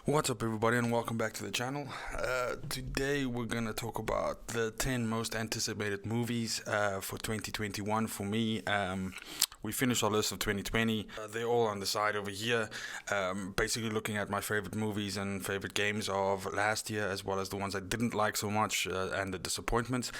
What's up, everybody, and welcome back to the channel. Today, we're gonna talk about the 10 most anticipated movies for 2021 for me. We finished our list of 2020. They're all on the side over here. Basically, looking at my favorite movies and favorite games of last year, as well as the ones I didn't like so much and the disappointments.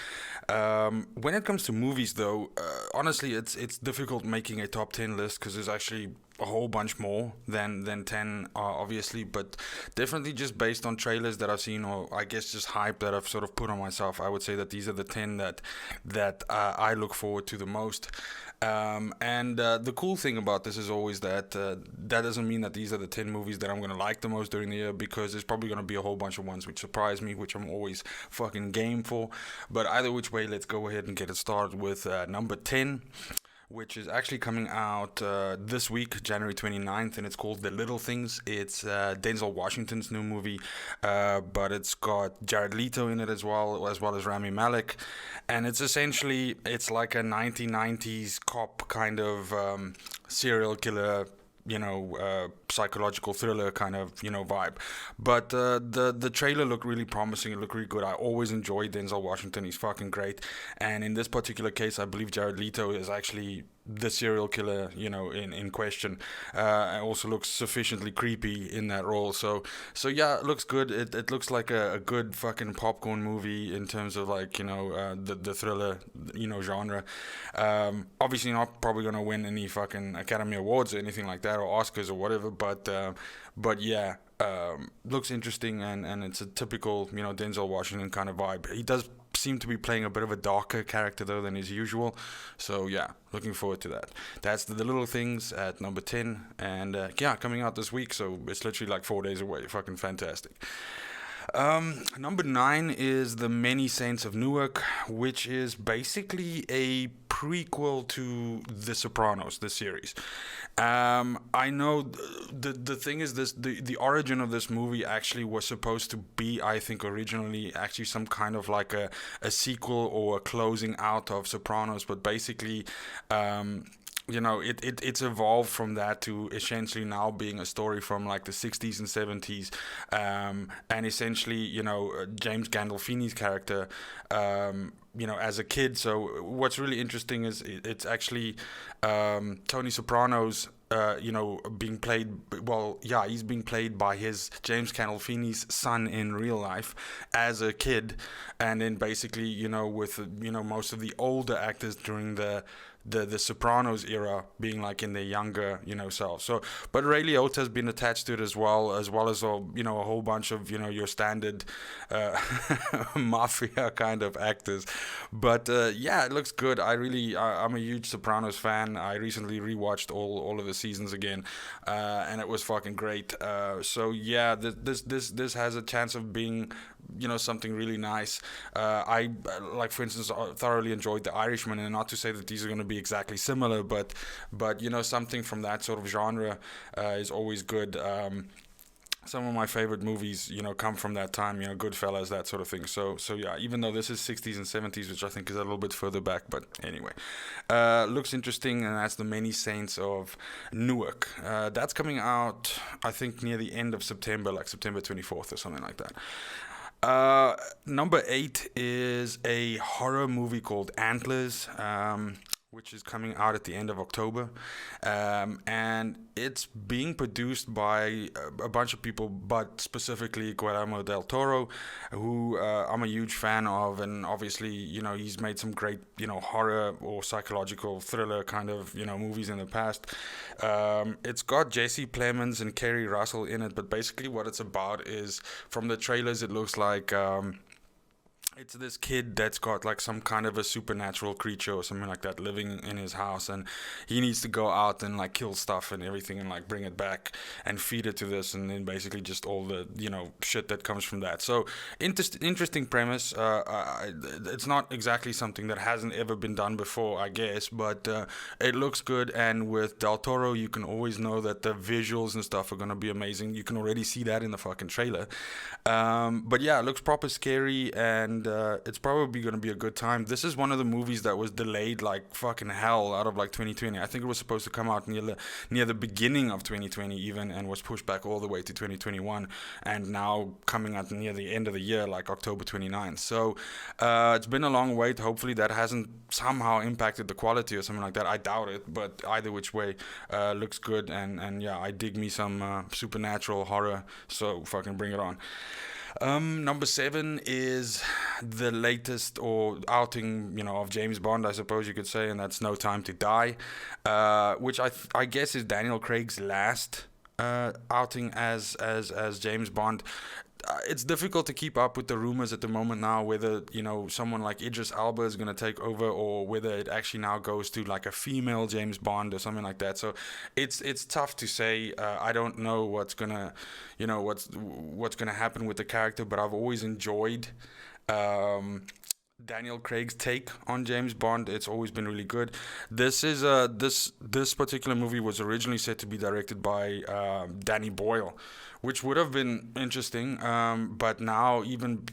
When it comes to movies, though, honestly, it's difficult making a top 10 list because there's actually a whole bunch more than 10 obviously, but definitely just based on trailers that I've seen, or I guess just hype that I've sort of put on myself, I would say that these are the 10 that I look forward to the most. And the cool thing about this is always that that doesn't mean that these are the 10 movies that I'm going to like the most during the year, because there's probably going to be a whole bunch of ones which surprise me, which I'm always fucking game for. But either which way, let's go ahead and get it started with number 10, which is actually coming out this week, January 29th, and it's called The Little Things. It's Denzel Washington's new movie, but it's got Jared Leto in it as well as Rami Malek, and it's like a 1990s cop kind of serial killer, psychological thriller kind of, vibe. But the trailer looked really promising. It looked really good. I always enjoy Denzel Washington. He's fucking great. And in this particular case, I believe Jared Leto is actually the serial killer, in question. It also looks sufficiently creepy in that role. So yeah, it looks good. It looks like a good fucking popcorn movie in terms of like, the thriller, genre. Obviously not probably gonna win any fucking Academy Awards or anything like that, or Oscars or whatever, but yeah, looks interesting, and it's a typical, Denzel Washington kind of vibe. He does seem to be playing a bit of a darker character though than his usual, so yeah, looking forward to that. That's the Little Things at number 10, and yeah, coming out this week, so it's literally like 4 days away. Fucking fantastic. Number 9 is The Many Saints of Newark, which is basically a prequel to The Sopranos, the series. I know the thing is this: the origin of this movie actually was supposed to be, I think, originally actually some kind of like a sequel or a closing out of Sopranos, but basically, it's evolved from that to essentially now being a story from like the 60s and 70s, and essentially, James Gandolfini's character, as a kid. So what's really interesting is it's actually Tony Soprano's being played, he's being played by his James Gandolfini's son in real life as a kid, and then basically, with, most of the older actors during the Sopranos era being like in their younger, self. So, but Ray Liotta's been attached to it as well as a whole bunch of, your standard mafia kind of actors. But yeah, it looks good. I'm a huge Sopranos fan. I recently rewatched all of the seasons again, and it was fucking great. So yeah, this has a chance of being, something really nice. I like, for instance, thoroughly enjoyed The Irishman, and not to say that these are going to be exactly similar, but something from that sort of genre is always good. Some of my favorite movies, come from that time, Goodfellas, that sort of thing. So yeah, even though this is 60s and 70s, which I think is a little bit further back, but anyway, looks interesting, and that's The Many Saints of Newark. That's coming out, I think, near the end of September, like September 24th or something like that. Number 8 is a horror movie called Antlers, which is coming out at the end of October, and it's being produced by a bunch of people, but specifically Guillermo del Toro, who I'm a huge fan of, and obviously, he's made some great, horror or psychological thriller kind of, movies in the past. It's got Jesse Plemons and Kerry Russell in it, but basically what it's about is, from the trailers, it looks like it's this kid that's got like some kind of a supernatural creature or something like that living in his house, and he needs to go out and like kill stuff and everything and like bring it back and feed it to this, and then basically just all the shit that comes from that. So interesting premise. It's not exactly something that hasn't ever been done before, I guess, but it looks good, and with Del Toro you can always know that the visuals and stuff are going to be amazing. You can already see that in the fucking trailer. But yeah, it looks proper scary, and and it's probably going to be a good time. This is one of the movies that was delayed like fucking hell out of like 2020. I think it was supposed to come out near the beginning of 2020 even, and was pushed back all the way to 2021, and now coming out near the end of the year, like October 29th. So it's been a long wait. Hopefully that hasn't somehow impacted the quality or something like that. I doubt it, but either which way, looks good, and yeah, I dig me some supernatural horror, so fucking bring it on. Number 7 is the latest or outing, of James Bond, I suppose you could say, and that's No Time to Die, which I guess is Daniel Craig's last outing as James Bond. It's difficult to keep up with the rumors at the moment now, whether someone like Idris Elba is going to take over, or whether it actually now goes to like a female James Bond or something like that. So it's tough to say. I don't know what's gonna happen with the character, but I've always enjoyed Daniel Craig's take on James Bond. It's always been really good. This is this particular movie was originally set to be directed by Danny Boyle, which would have been interesting. But now even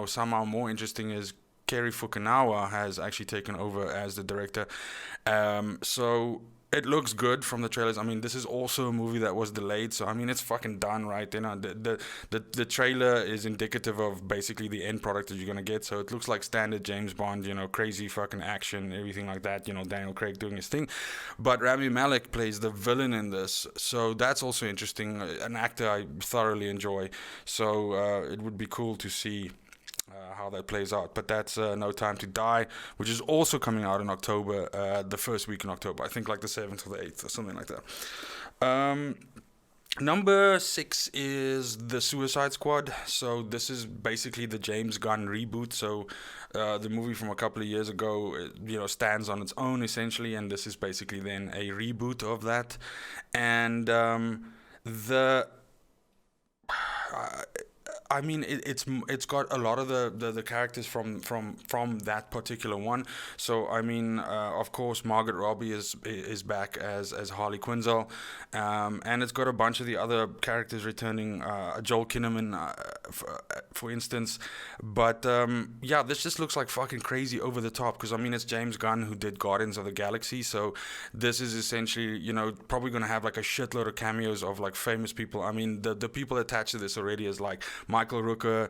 somehow more interesting is Cary Fukunaga has actually taken over as the director. So it looks good from the trailers. I mean, this is also a movie that was delayed, so I mean, it's fucking done, right? The trailer is indicative of basically the end product that you're gonna get. So it looks like standard James Bond, crazy fucking action, everything like that. Daniel Craig doing his thing, but Rami Malek plays the villain in this, so that's also interesting. An actor I thoroughly enjoy, so it would be cool to see how that plays out. But that's No Time to Die, which is also coming out in October, the first week in October. I think like the 7th or the 8th or something like that. Number 6 is The Suicide Squad. So this is basically the James Gunn reboot. So the movie from a couple of years ago, stands on its own essentially, and this is basically then a reboot of that. And I mean, it's got a lot of the characters from that particular one. So I mean, of course, Margot Robbie is back as Harley Quinzel, and it's got a bunch of the other characters returning. Joel Kinnaman, for instance. But yeah, this just looks like fucking crazy over the top, because I mean, it's James Gunn who did Guardians of the Galaxy, so this is essentially probably gonna have like a shitload of cameos of like famous people. I mean, the people attached to this already is like Michael Rooker,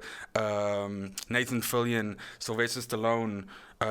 Nathan Fillion, Sylvester Stallone,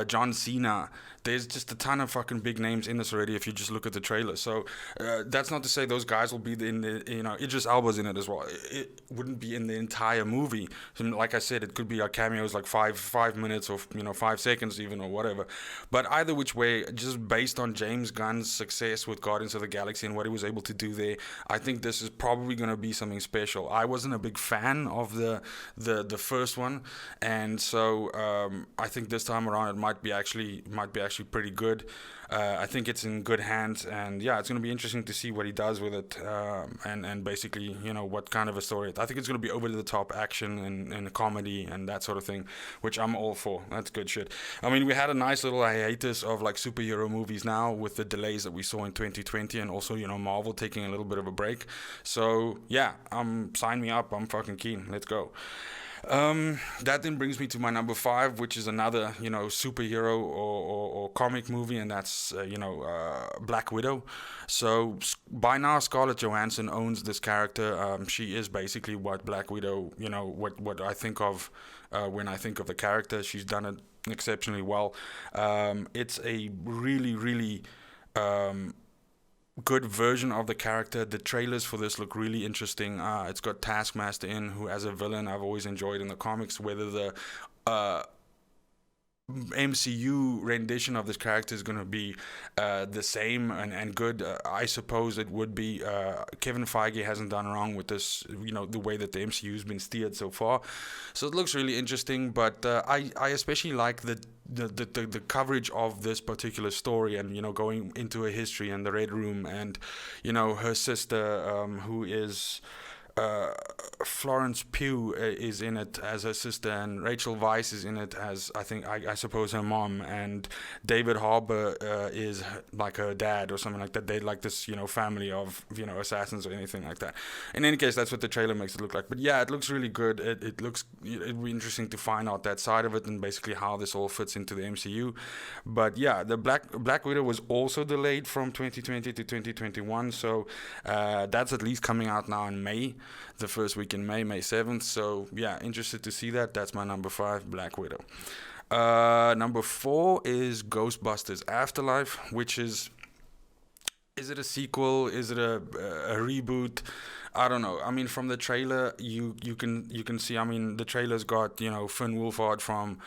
John Cena. There's just a ton of fucking big names in this already if you just look at the trailer. So that's not to say those guys will be in the, Idris Elba's in it as well. It wouldn't be in the entire movie. So, like I said, it could be like cameos like 5 minutes or 5 seconds even, or whatever. But either which way, just based on James Gunn's success with Guardians of the Galaxy and what he was able to do there, I think this is probably going to be something special. I wasn't a big fan of the first one, and so I think this time around it might be actually pretty good. I think it's in good hands, and yeah, it's going to be interesting to see what he does with it, and basically what kind of a story. I think it's going to be over the top action and a comedy and that sort of thing, which I'm all for. That's good shit. I mean, we had a nice little hiatus of like superhero movies now with the delays that we saw in 2020, and also Marvel taking a little bit of a break. So yeah, sign me up. I'm fucking keen. Let's go. That then brings me to my number 5, which is another superhero or comic movie, and that's Black Widow. So by now Scarlett Johansson owns this character. She is basically what Black Widow, what I think of when I think of the character. She's done it exceptionally well. It's a really, really good version of the character. The trailers for this look really interesting. It's got Taskmaster in, who as a villain I've always enjoyed in the comics. Whether the MCU rendition of this character is going to be the same and good, I suppose it would be. Kevin Feige hasn't done wrong with this, the way that the MCU has been steered so far. So it looks really interesting, but I especially like the coverage of this particular story, and going into her history and the Red Room, and her sister, who is Florence Pugh is in it as her sister, and Rachel Weisz is in it as, I suppose, her mom, and David Harbour is like her dad or something like that. They like this, family of, assassins or anything like that. In any case, that's what the trailer makes it look like. But yeah, it looks really good. It'd be interesting to find out that side of it and basically how this all fits into the MCU. But yeah, the Black Widow was also delayed from 2020 to 2021, so that's at least coming out now in May, the first week in May 7th. So yeah, interested to see that. That's my number 5, Black Widow. Number 4 is Ghostbusters Afterlife, which is it a sequel? Is it a reboot? I don't know. I mean, from the trailer, you can see. I mean, the trailer's got Finn Wolfhard from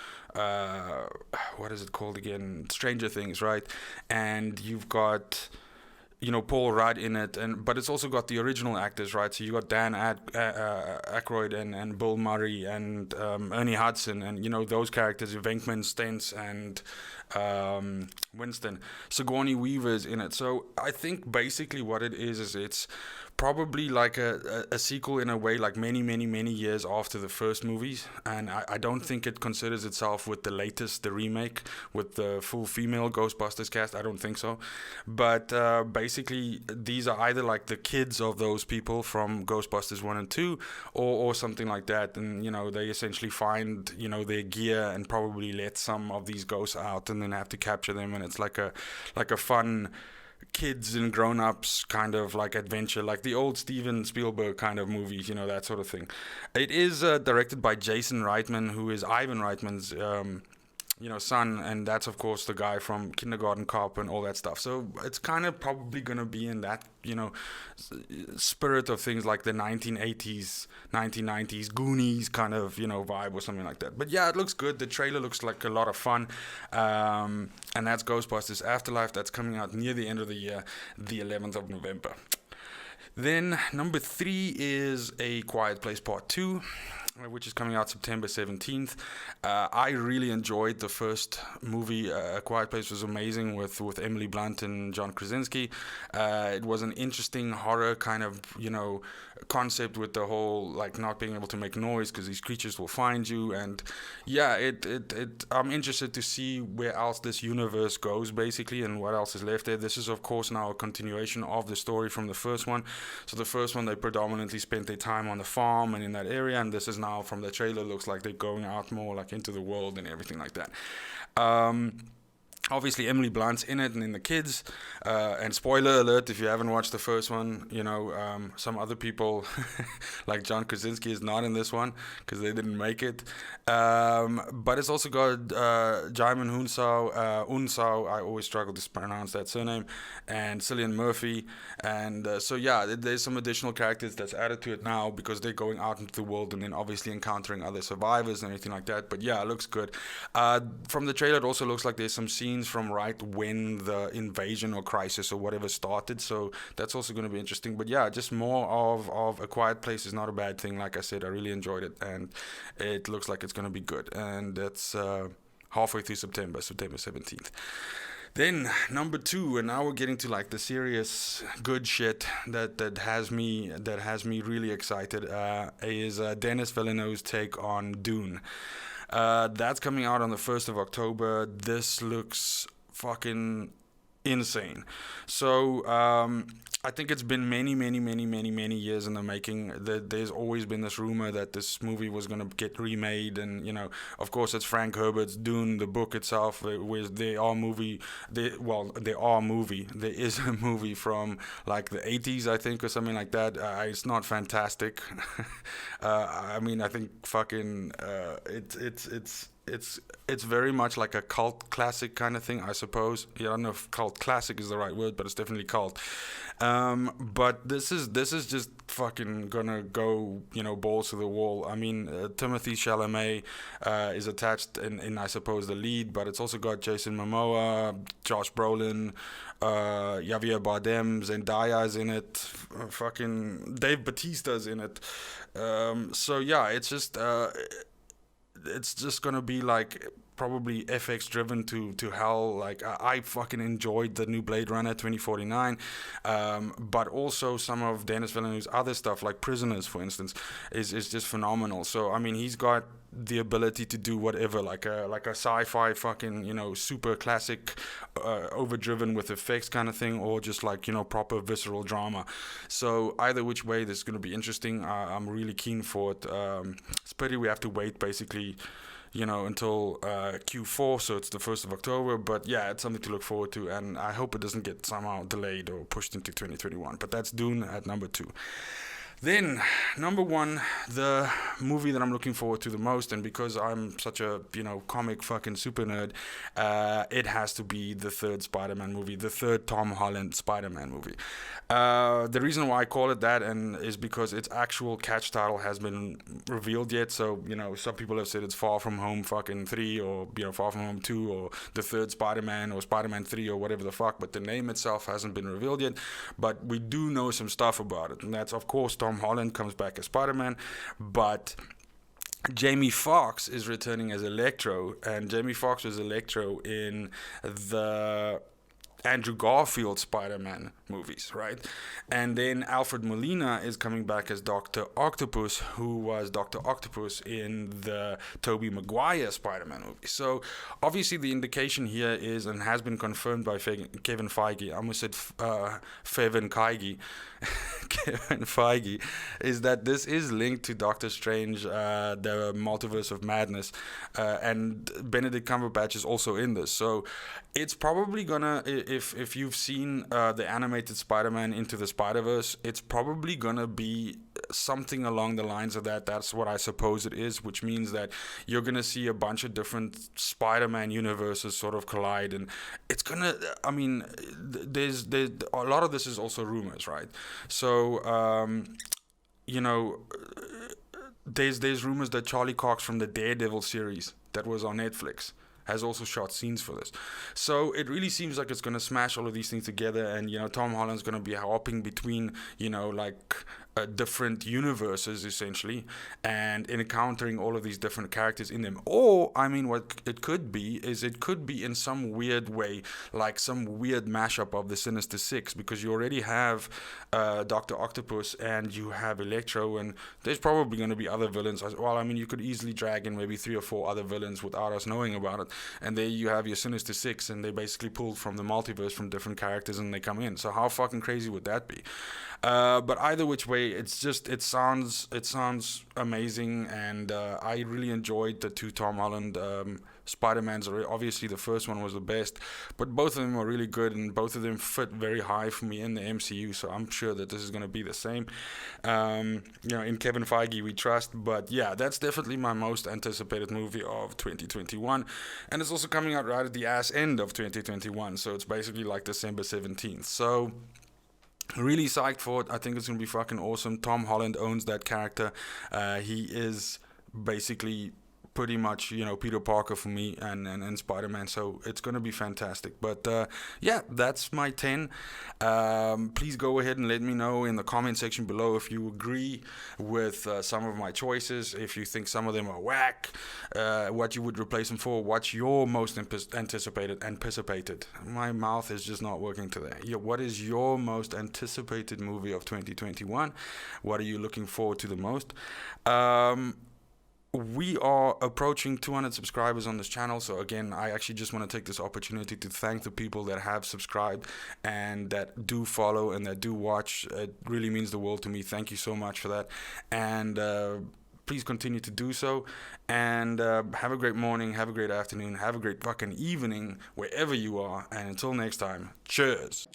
what is it called again? Stranger Things, right? And you've got Paul Rudd in it, but it's also got the original actors, right? So you got Dan Aykroyd and Bill Murray and Ernie Hudson and those characters, Venkman, Stentz, and Winston. Sigourney Weaver's in it. So I think basically what it is it's probably like a sequel in a way, like many years after the first movies, and I don't think it considers itself with the remake with the full female Ghostbusters cast. I don't think so, but basically these are either like the kids of those people from Ghostbusters 1 and 2 or something like that, and they essentially find their gear and probably let some of these ghosts out and then have to capture them, and it's like a fun kids and grown-ups kind of like adventure, like the old Steven Spielberg kind of movies, that sort of thing. It is directed by Jason Reitman, who is Ivan Reitman's son, and that's of course the guy from Kindergarten Cop and all that stuff. So it's kind of probably gonna be in that spirit of things like the 1980s 1990s Goonies kind of vibe or something like that. But yeah, it looks good. The trailer looks like a lot of fun, and that's Ghostbusters Afterlife. That's coming out near the end of the year, the 11th of November. Then number 3 is A Quiet Place Part 2, which is coming out September 17th. I really enjoyed the first movie. A Quiet Place was amazing with Emily Blunt and John Krasinski. It was an interesting horror kind of, concept with the whole, like, not being able to make noise because these creatures will find you. And yeah, I'm interested to see where else this universe goes, basically, and what else is left there. This is, of course, now a continuation of the story from the first one. So the first one, they predominantly spent their time on the farm and in that area, and this is now, from the trailer, looks like they're going out more like into the world and everything like that. Obviously Emily Blunt's in it and in the kids, and spoiler alert if you haven't watched the first one, some other people like John Krasinski is not in this one because they didn't make it, but it's also got Jaimin Unsao, I always struggle to pronounce that surname, and Cillian Murphy, and so yeah, there's some additional characters that's added to it now because they're going out into the world and then obviously encountering other survivors and everything like that. But yeah, it looks good. From the trailer, it also looks like there's some scenes from right when the invasion or crisis or whatever started, so that's also going to be interesting. But yeah, just more of A Quiet Place is not a bad thing. Like I said, I really enjoyed it, and it looks like it's going to be good, and that's halfway through September 17th. Then number 2, and now we're getting to like the serious good shit that has me really excited, is Denis Villeneuve's take on Dune. That's coming out on the 1st of October. This looks fucking insane. So I think it's been many years in the making. There's always been this rumor that this movie was going to get remade, and of course it's Frank Herbert's Dune, the book itself. There is a movie from like the 80s, I think, or something like that. It's not fantastic. I mean, I think fucking it's very much like a cult classic kind of thing, I suppose. Yeah, I don't know if cult classic is the right word, but it's definitely cult. But this is just fucking gonna go, balls to the wall. I mean, Timothée Chalamet is attached in I suppose the lead, but it's also got Jason Momoa, Josh Brolin, Javier Bardem, Zendaya's in it, fucking Dave Bautista's in it. So yeah, it's just gonna be like probably FX driven to hell. Like I fucking enjoyed the new Blade Runner 2049, but also some of Denis Villeneuve's other stuff, like Prisoners, for instance, is just phenomenal. So I mean, he's got the ability to do whatever, like a sci-fi fucking, super classic, overdriven with effects kind of thing, or just like, proper visceral drama. So either which way, this is going to be interesting. I'm really keen for it. It's pity we have to wait basically, until Q4, so it's the 1st of October. But yeah, it's something to look forward to, and I hope it doesn't get somehow delayed or pushed into 2021. But that's Dune at number 2. Then, number 1, the movie that I'm looking forward to the most, and because I'm such a, comic fucking super nerd, it has to be the third Spider-Man movie, the third Tom Holland Spider-Man movie. The reason why I call it that is because its actual catch title has been revealed yet. So, some people have said it's Far From Home fucking 3, or, Far From Home 2, or the third Spider-Man, or Spider-Man 3, or whatever the fuck, but the name itself hasn't been revealed yet. But we do know some stuff about it, and that's, of course, Tom Holland comes back as Spider-Man, but Jamie Foxx is returning as Electro, and Jamie Foxx was Electro in the Andrew Garfield Spider-Man movies, right? And then Alfred Molina is coming back as Dr. Octopus, who was Dr. Octopus in the Tobey Maguire Spider-Man movie. So obviously the indication here is, and has been confirmed by Kevin Feige, I almost said Kevin Feige, Kevin Feige, is that this is linked to Doctor Strange, the Multiverse of Madness, and Benedict Cumberbatch is also in this. So it's probably gonna, if you've seen the animated Spider-Man Into the Spider-Verse, it's probably gonna be something along the lines of that. That's what I suppose it is, which means that you're gonna see a bunch of different Spider-Man universes sort of collide, and it's gonna, I mean, there's a lot of this is also rumors, right? So there's rumors that Charlie Cox from the Daredevil series that was on Netflix has also shot scenes for this. So it really seems like it's going to smash all of these things together, and, Tom Holland's going to be hopping between, different universes, essentially, and encountering all of these different characters in them. Or, I mean, what it could be is it could be in some weird way, like some weird mashup of the Sinister Six, because you already have Dr. Octopus and you have Electro, and there's probably going to be other villains as well. I mean, you could easily drag in maybe 3 or 4 other villains without us knowing about it, and there you have your Sinister Six, and they basically pulled from the multiverse from different characters, and they come in. So how fucking crazy would that be? But either which way, it sounds amazing, and I really enjoyed the 2 Tom Holland Spider-Mans. Obviously the first one was the best, but both of them are really good, and both of them fit very high for me in the MCU, so I'm sure that this is going to be the same. In Kevin Feige we trust. But yeah, that's definitely my most anticipated movie of 2021, and it's also coming out right at the ass end of 2021, so it's basically like December 17th. So really psyched for it. I think it's going to be fucking awesome. Tom Holland owns that character. He is basically pretty much, Peter Parker for me, and Spider-Man, so it's going to be fantastic. But yeah, that's my 10. Please go ahead and let me know in the comment section below if you agree with some of my choices, if you think some of them are whack, what you would replace them for, what's your most anticipated. My mouth is just not working today. What is your most anticipated movie of 2021? What are you looking forward to the most? We are approaching 200 subscribers on this channel, so again, I actually just want to take this opportunity to thank the people that have subscribed and that do follow and that do watch. It really means the world to me. Thank you so much for that, and please continue to do so, and have a great morning, have a great afternoon, have a great fucking evening wherever you are, and until next time, cheers.